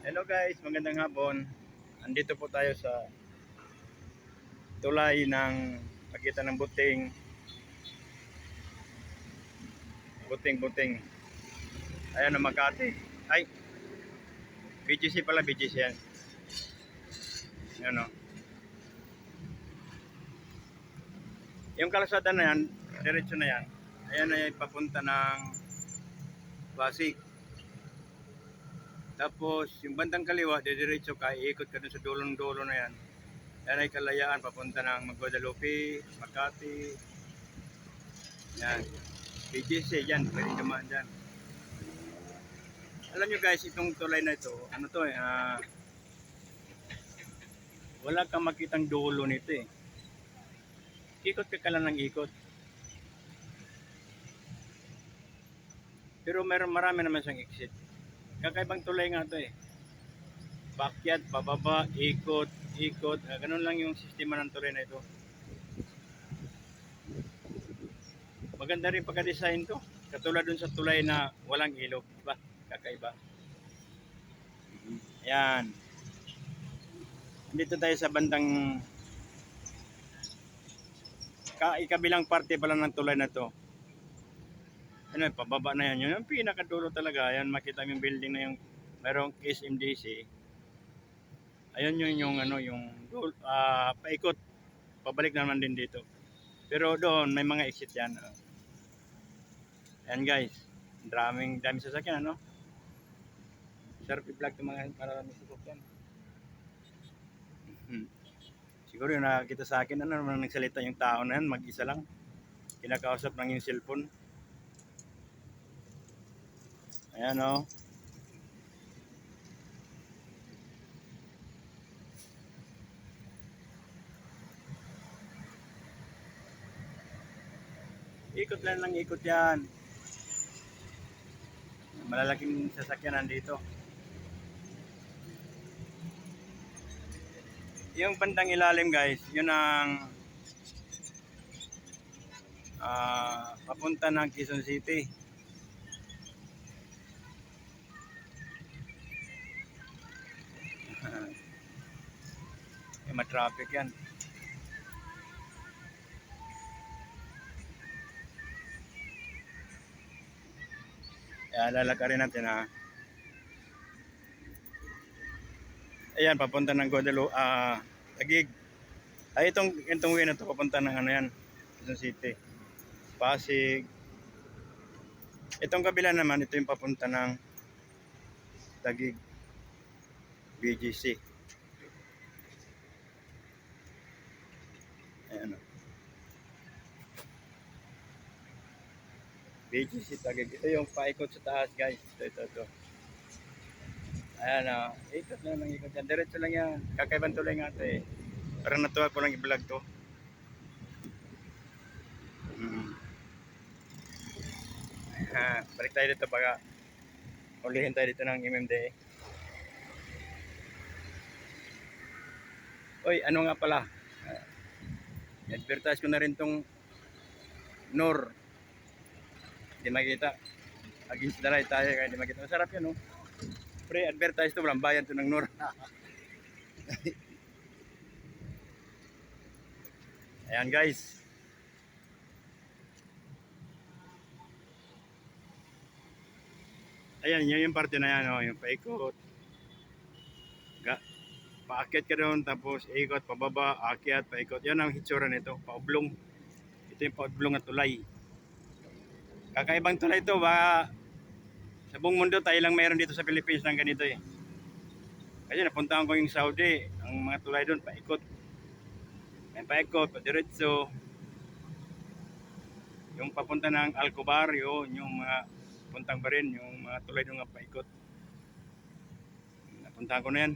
Hello guys, magandang hapon. Andito po tayo sa tulay ng pagitan ng buting. Ayan ang Makati. Ay, BGC pala, BGC yan. Yan o. Yung kalsada na yan, diretso na yan. Ayan ay papunta ng Pasig. Tapos, yung bandang kaliwa, diretso ka, iikot ka dun sa dulong-dulo na yan. Yan ay Kalayaan, papunta ng Guadalupe, Makati. Yan. BGC yan, pwede dumaan dyan. Alam nyo guys, itong tulay na ito, ano to wala kang makitang dulo nito eh. Ikot ka lang ng ikot. Pero marami naman siyang exit. Kakaibang tulay nga to eh. Backyard, pababa, ikot, ikot. Ganun lang yung sistema ng tulay na ito. Maganda rin pagka-design to. Katulad dun sa tulay na walang ilog. Diba? Kakaiba. Ayan. Dito tayo sa bandang ikabilang parte pala ng tulay na to. Ano, pababa na yan. Yun ang pinakadulo talaga. Ayan, makita yung building na yung merong SMDC. Ayun yung ano, yung paikot. Pabalik naman din dito. Pero doon may mga exit yan. Ayan guys. Daming sasakyan, ano? Sarap i-vlog yung mga maraming sasakyan. Siguro yung nakakita sa akin, ano naman nagsalita yung tao na yan, mag-isa lang. Kinakausap lang yung cellphone. Ayan o. Ikot lang ikot yan. Malalaking sasakyan nandito. Yung bandang ilalim guys, yun ang papunta ng Quezon City. May traffic yan. Lalakarin natin ha. Ayan, papunta ng Guadalupe, Taguig. Ay, itong way na to papunta ng ano yan, Quezon City. Pasig. Itong kabila naman, ito yung papunta ng Taguig. BGC. Ayan o. BGC Taguig. Ito yung paikot sa taas guys. Ito. Ayan o. Ikot lang ng ikot yan. Diretso lang yan. Kakaibang tulay nga ito eh. Parang natuwa ko lang i-vlog to. Balik tayo dito baka ulihin tayo dito ng MMDA. Oy, ano nga pala? Advertise ko na rin tong Nor. Hindi makita. Against the light tayo kaya hindi makita. Masarap yan oh. Pre, advertise to. Walang bayan to ng Nor. Ayan guys. Ayan, yun yung parte na yan, oh, yung paikot. Paakyat ka doon, tapos ikot, pababa, akyat, paikot. Yan ang hitsura nito, paublong. Ito yung paublong na tulay. Kakaibang tulay ito, ba sa buong mundo tayo lang mayroon dito sa Philippines ng ganito eh. Kasi napuntahan ko yung Saudi, ang mga tulay doon, paikot. May paikot, padiretso. Yung papunta ng Alcobar, yung mga puntang Barin, yung mga tulay doon nga paikot. Napuntahan ko na yan.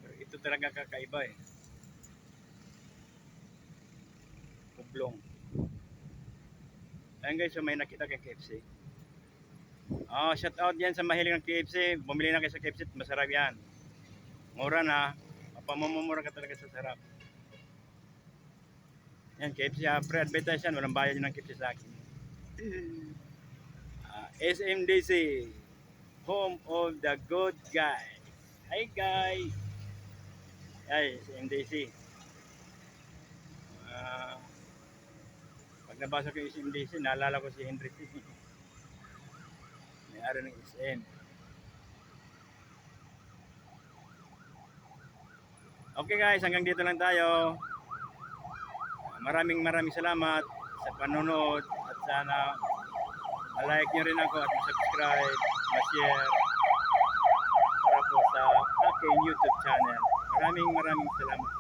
Pero ito talaga kakaiba eh. Kublong. Ayan guys, so may nakita kay KFC. Shout out yan sa mahilig ng KFC. Bumili na kayo sa KFC, masarap yan. Mura na. Mapamamumura ka talaga sa sarap. Yan, KFC, pre-advertise yan. Walang bayad ng KFC sa akin. SMDC. home of the good guys. Hi guys! Ay, si MDC. Ah, pag nabasa ko yung si MDC, naalala ko si Henry C. May-ari ng SM. Okay guys, hanggang dito lang tayo. Maraming salamat sa panonood at sana ma-like nyo rin ako at ma-subscribe, ma-share para po sa aking YouTube channel. Maraming salamat.